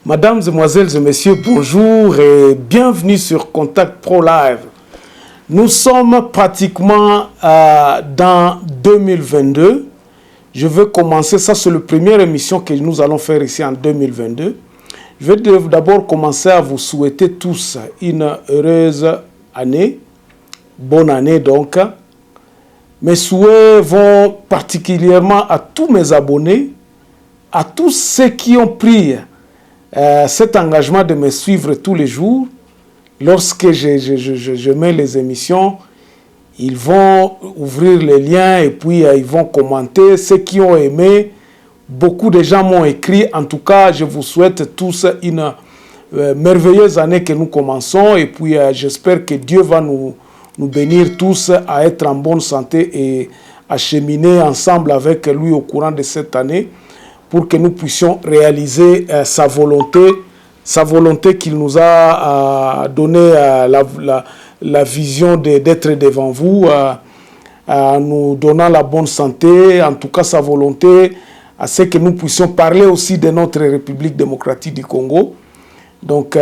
Mesdames, Mesdemoiselles et Messieurs, bonjour et bienvenue sur Contact Pro Live. Nous sommes pratiquement dans 2022. Je vais commencer, ça c'est la première émission que nous allons faire ici en 2022. Je vais d'abord commencer à vous souhaiter tous une heureuse année. Bonne année donc. Mes souhaits vont particulièrement à tous mes abonnés, à tous ceux qui ont pris cet engagement de me suivre tous les jours. Lorsque je mets les émissions, ils vont ouvrir les liens et puis ils vont commenter. Ceux qui ont aimé, beaucoup de gens m'ont écrit. En tout cas, je vous souhaite tous une merveilleuse année que nous commençons. Et puis j'espère que Dieu va nous bénir tous à être en bonne santé et à cheminer ensemble avec lui au courant de cette année, pour que nous puissions réaliser sa volonté qu'il nous a donné la vision d'être devant vous, en nous donnant la bonne santé, en tout cas sa volonté, à ce que nous puissions parler aussi de notre République démocratique du Congo. Donc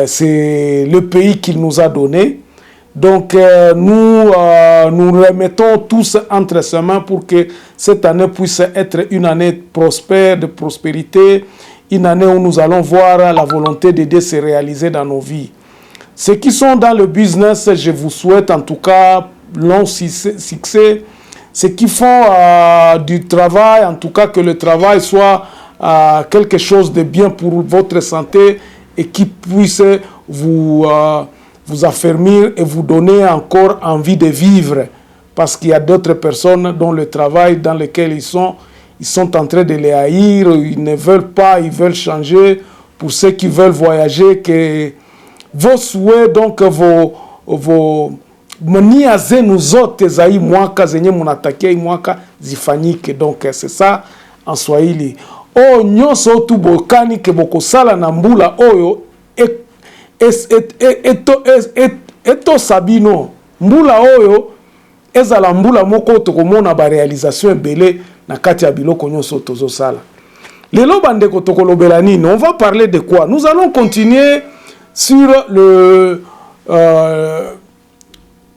c'est le pays qu'il nous a donné. Donc nous remettons tous entre ses mains pour que cette année puisse être une année prospère, de prospérité, une année où nous allons voir la volonté de Dieu se réaliser dans nos vies. Ceux qui sont dans le business, je vous souhaite en tout cas long succès. Ceux qui font du travail, en tout cas que le travail soit quelque chose de bien pour votre santé et qui puisse vous affermir et vous donner encore envie de vivre, parce qu'il y a d'autres personnes dont le travail dans lequel ils sont en train de les haïr, ils ne veulent pas, ils veulent changer. Pour ceux qui veulent voyager, que vos souhaits, donc vos mniaze nous autres zaï mwaka zenye munatakia mwaka zifanyike. Donc c'est ça en Swahili. O nyoso tu bokani ke bokosala na mbula oyo eto sabino mbula oyo ezala mbula moko tokomona ba réalisation ebele na kati ya biloko nyonso tozosala. Lelo bandeko tokolobela nini? On va parler de quoi? Nous allons continuer sur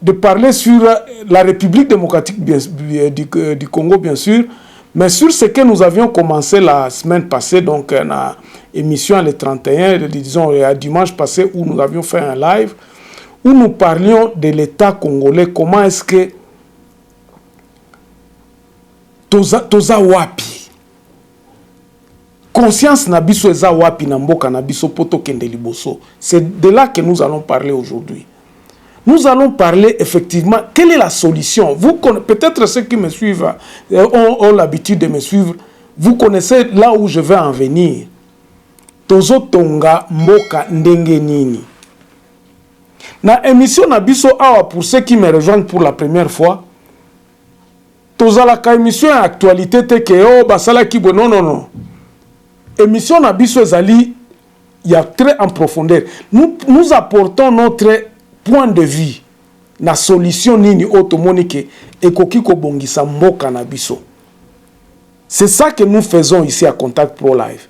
de parler sur la République démocratique du Congo, bien sûr, mais sur ce que nous avions commencé la semaine passée, donc la émission le 31, disons le dimanche passé, où nous avions fait un live, où nous parlions de l'État congolais, comment est-ce que toza wapi, conscience na biso eza wapi na mboka na biso poto kende liboso. C'est de là que nous allons parler aujourd'hui. Nous allons parler effectivement, quelle est la solution? Vous peut-être ceux qui me suivent ont l'habitude de me suivre, vous connaissez là où je vais en venir. Tozo tonga mboka ndenge nini. Na émission na biso awa, pour ceux qui me rejoignent pour la première fois, tozala ka émission à actualité te ke o basala ki bo non. Émission na biso ezali ya très en profondeur. Nous apportons notre point de vue na solution nini otomonike ekoki ko bongisa mboka na biso. C'est ça que nous faisons ici à Contact Pro Live.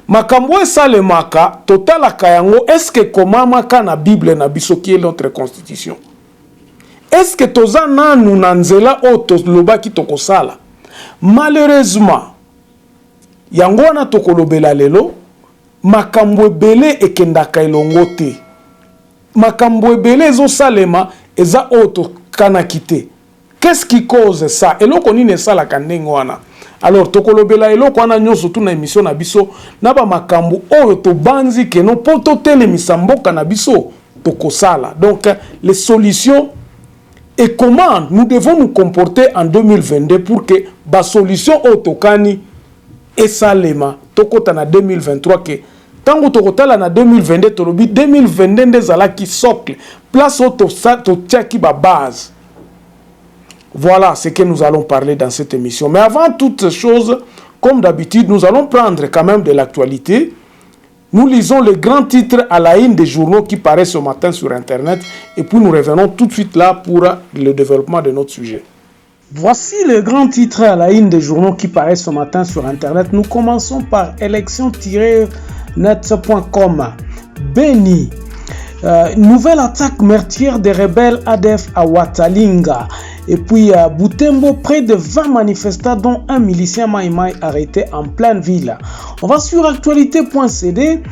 Makambo esalemaka totala kayango, est-ce que komamaka na Bible na biso qui est notre constitution? Est-ce que toza nanu na nzela oto lobaki tokosala? Malheureusement, yango wana tokolobela lelo, makambo ebele ekendaka elongo te. Makambo ebele ezosalema eza oto kanaki te. Qu'est-ce qui cause ça? Eloko nini esalaka ndenge wana? Alors tokolobela eloko wana nyonso tu na émission na biso na ba makambo oyo to banzi ke no poto telemisa mboka na biso tokosala. Donc les solutions et comment nous devons nous comporter en 2022 pour que ba solution otokani esalema tokota na 2023 ke tango tokotala na 2022 tolobi 2022 ndezala ki socle place auto to tchaki ba base. Voilà ce que nous allons parler dans cette émission. Mais avant toute chose, comme d'habitude, nous allons prendre quand même de l'actualité. Nous lisons les grands titres à la une des journaux qui paraissent ce matin sur Internet. Et puis nous revenons tout de suite là pour le développement de notre sujet. Voici les grands titres à la une des journaux qui paraissent ce matin sur Internet. Nous commençons par élection tirée net.com. Béni. Nouvelle attaque meurtrière des rebelles ADF à Watalinga. Et puis Butembo, près de 20 manifestants dont un milicien Maïmaï arrêté en pleine ville. On va sur actualité.cd.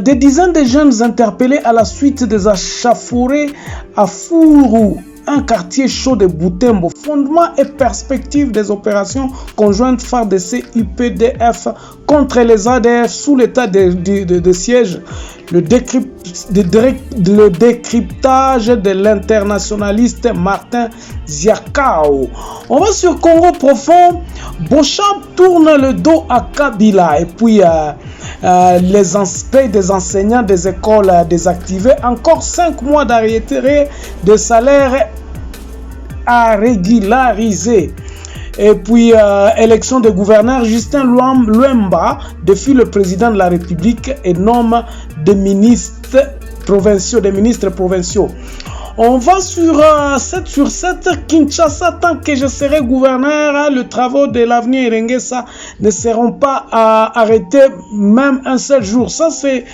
Des dizaines de jeunes interpellés à la suite des échauffourées à Fourou, un quartier chaud de Butembo. Fondement et perspective des opérations conjointes FARDC UPDF contre les ADF sous l'état de siège. Le décryptage de l'internationaliste Martin Ziakao. On va sur Congo profond. Beauchamp tourne le dos à Kabila. Et puis les aspects des enseignants des écoles désactivés. Encore 5 mois d'arrêté de salaire à régulariser. Et puis, élection de gouverneur, Justin Luemba défie le président de la République et nomme des ministres provinciaux. On va sur 7 sur 7, Kinshasa, tant que je serai gouverneur, les travaux de l'avenir Irengesa ne seront pas arrêtés même un seul jour. Ça, c'est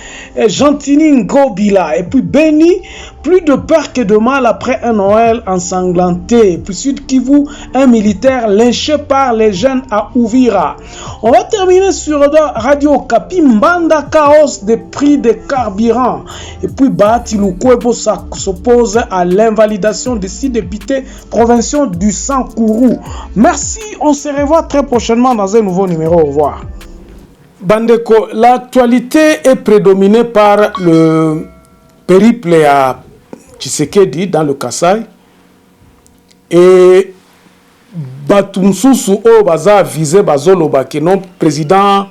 Gentini Ngobila. Et puis Béni, plus de peur que de mal après un Noël ensanglanté. Et puis Sud Kivu, un militaire lynché par les jeunes à Ouvira. On va terminer sur Radio Kapi, Mbanda, chaos des prix des carburants. Et puis Bahati Lukwebo s'oppose à l'invalidation des 6 députés provinciaux du Sankourou. Merci, on se revoit très prochainement dans un nouveau numéro. Au revoir. Bandeko, l'actualité est prédominée par le périple à Tshisekedi dans le Kasaï et Batumsusu o baza visé bazoloba que non président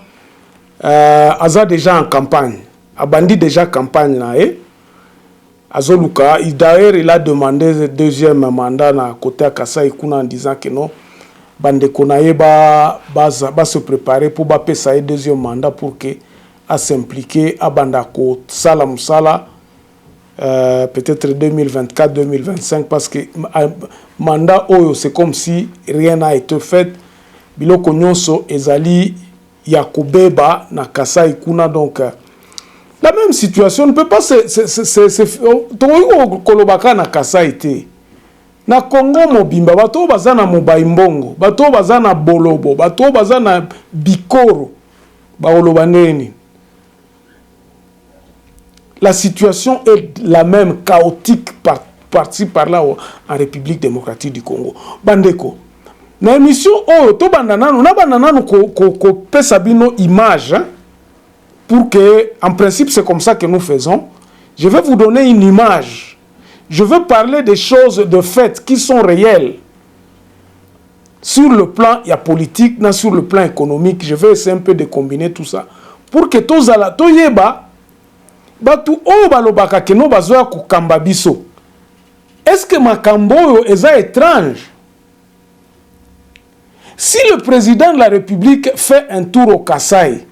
aza déjà en campagne, a bandi déjà campagne là Azoluka, d'ailleurs il a demandé deuxième mandat na côté à Kasaï Kuna en disant que non bandeko naye ba se préparer pour ba pesa deuxième mandat pour que à s'impliquer à bandako sala musala peut-être 2024-2025 parce que mandat oyo c'est comme si rien n'a été fait biloko nyonso ezali yakobeba na Kasaï Kuna donc la même situation ne peut pas kolobaka na Kasaï te na Congo mobimba bato bazana Mobaimbongo bato bazana Bolobo bato bazana Bikoro baoloba neni. La situation est la même, chaotique par-ci par-là en République démocratique du Congo. Bandeko, na émission to bandanano na bandanano ko pesa bino image pour que en principe c'est comme ça que nous faisons. Je vais vous donner une image. Je veux parler des choses de fait qui sont réelles. Sur le plan politique, sur le plan économique, je vais essayer un peu de combiner tout ça pour que tozala toyeba batu o balobaka ke no bazoya kokamba biso. Est-ce que makambo oyo eza étrange? Si le président de la République fait un tour au Kasaï,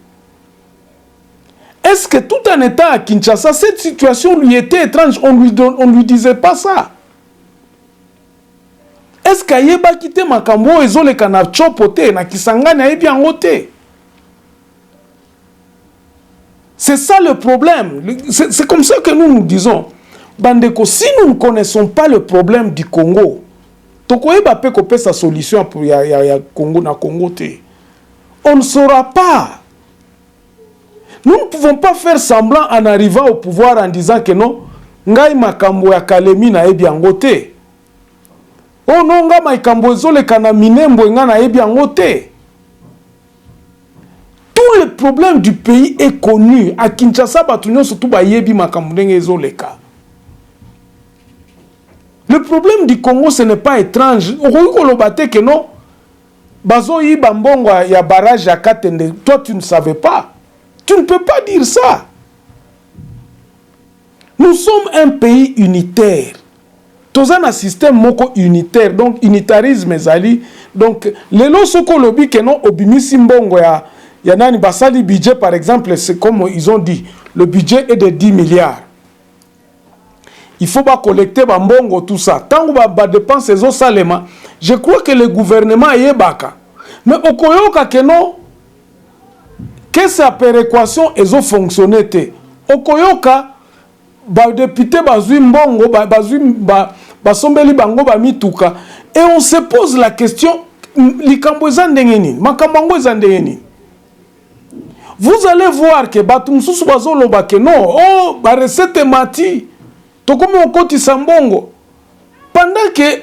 est-ce que tout en étant à Kinshasa, cette situation lui était étrange? On lui disait pas ça. Est-ce qu'ayeba kite makambo ezoleka na chopote na Kisangani ayebi yango te? C'est ça le problème. C'est comme ça que nous disons. Bandeko, si nous ne connaissons pas le problème du Congo, tokoyeba pe ko pe sa solution pour ya Congo na Congo te. On ne saura pas. Nous ne pouvons pas faire semblant en arrivant au pouvoir en disant que non, ngai makambo ya Kalemi na yebi yango te. Oh non, ngai makambo ezoleka na Minembo nga na yebi yango te. Tout le problème du pays est connu. À Kinshasa, surtout bayebi makambo ndenge ezoleka. Le problème du Congo, ce n'est pas étrange. Que non, bazoyi bambongo ya barrage ya Katende. Toi, tu ne savais pas. Tu ne peux pas dire ça. Nous sommes un pays unitaire. Tous un système moko unitaire. Donc, unitarisme ezali. Donc, les losoko lobi que non, obimisi mbongo ya nani basali budget, par exemple, c'est comme ils ont dit. Le budget est de 10 milliards. Il faut pas collecter bambongo, tout ça. Tant que ba dépenses au salema, je crois que le gouvernement est baka. Mais au koyoka que non, que sa péréquation ezo fonctionner te. Okoyoka ba député bazui mbongo basombeli bango ba mituka et on se pose la question likambo eza ndenge nini makambo yango eza ndenge nini. Vous allez voir que batu mususu bazoloba ke non oh ba recette mati tokomi okotisa mbongo pendant que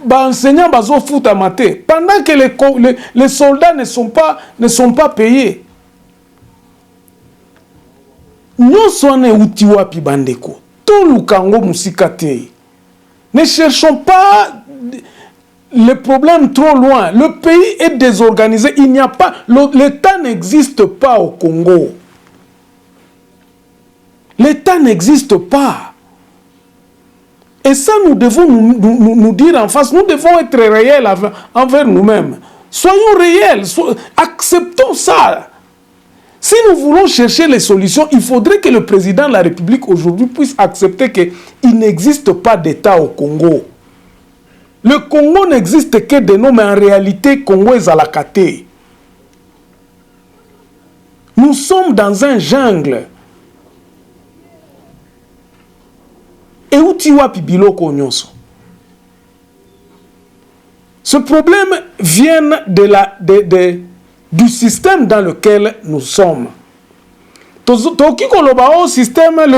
ba enseignants bazo futa maté pendant que les soldats ne sont pas payés. Nous sommes outi wapi bandeko. Tout le Congo musikate. Ne cherchons pas les problèmes trop loin. Le pays est désorganisé. Il n'y a pas, l'État n'existe pas au Congo. L'État n'existe pas. Et ça, nous devons nous dire en face. Nous devons être réels envers nous-mêmes. Soyons réels. Acceptons ça. Si nous voulons chercher les solutions, il faudrait que le président de la République aujourd'hui puisse accepter qu'il n'existe pas d'État au Congo. Le Congo n'existe que de nom, mais en réalité, Congo est à la caté. Nous sommes dans un jungle. Et où tu vas pibilo konyonso? Ce problème vient du système dans lequel nous sommes. Le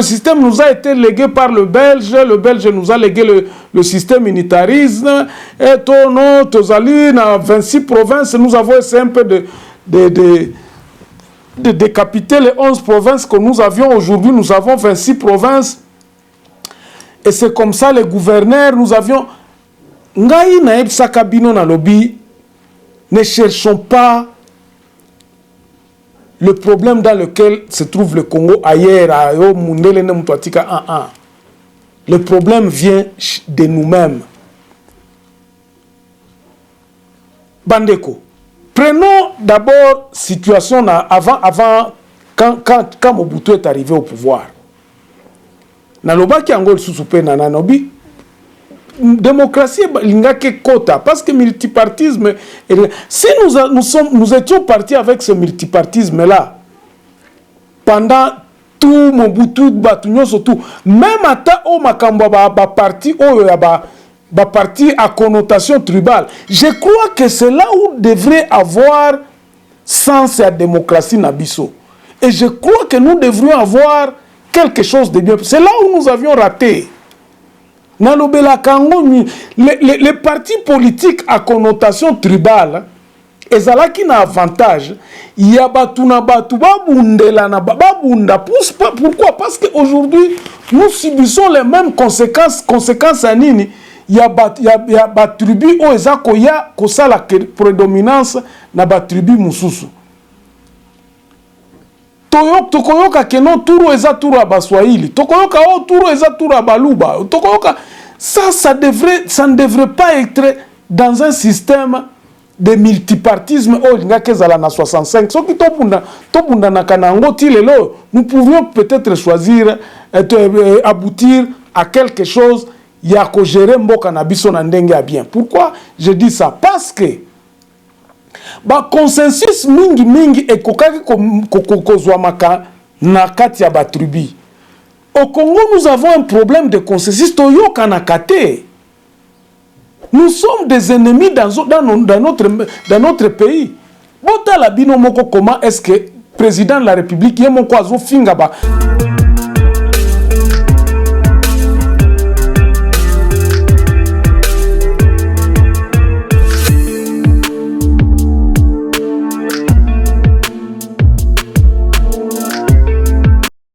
système nous a été légué par le Belge nous a légué le système unitarisme, et non, dans 26 provinces, nous avons essayé un peu de décapiter les 11 provinces que nous avions. Aujourd'hui, nous avons 26 provinces, et c'est comme ça les gouverneurs, nous avions... Ngai na ebsaka bino na lobi, ne cherchons pas le problème dans lequel se trouve le Congo ailleurs, le problème vient de nous-mêmes. Bandeko, prenons d'abord situation avant quand Mobutu est arrivé au pouvoir. Naloba ki angol susupe nananobi. Démocratie l'ingake quota parce que multipartisme si nous étions partis avec ce multipartisme là pendant tout Mobutu Batunyo surtout même à au makambo parti parti à connotation tribale, je crois que c'est là où devrait avoir sens la démocratie nabiso, et je crois que nous devrions avoir quelque chose de bien. C'est là où nous avions raté. Les partis politiques à connotation tribale, et ça qui n'a avantage, il y a pourquoi? Parce qu'aujourd'hui, nous subissons les mêmes conséquences à Nini. Il y a tribu où il y a la prédominance na tribu mususu. Tokoyoka keno turu eza turu abaswahili, tokoyoka o turu eza turu abaluba, tokoyoka ça ne devrait pas être dans un système de multipartisme au lingakezala na 65. Ce qui topunda na kanango tilelo, nous pouvions peut-être choisir aboutir à quelque chose ya ko gérer mboka na biso na ndenge ya bien. Pourquoi je dis ça? Parce que ba consensus mingi ekokaki kokozwamaka na kati ya ba tribu. Au Congo, nous avons un problème de consensus. Nous sommes des ennemis dans notre pays. Comment est-ce que le président de la République,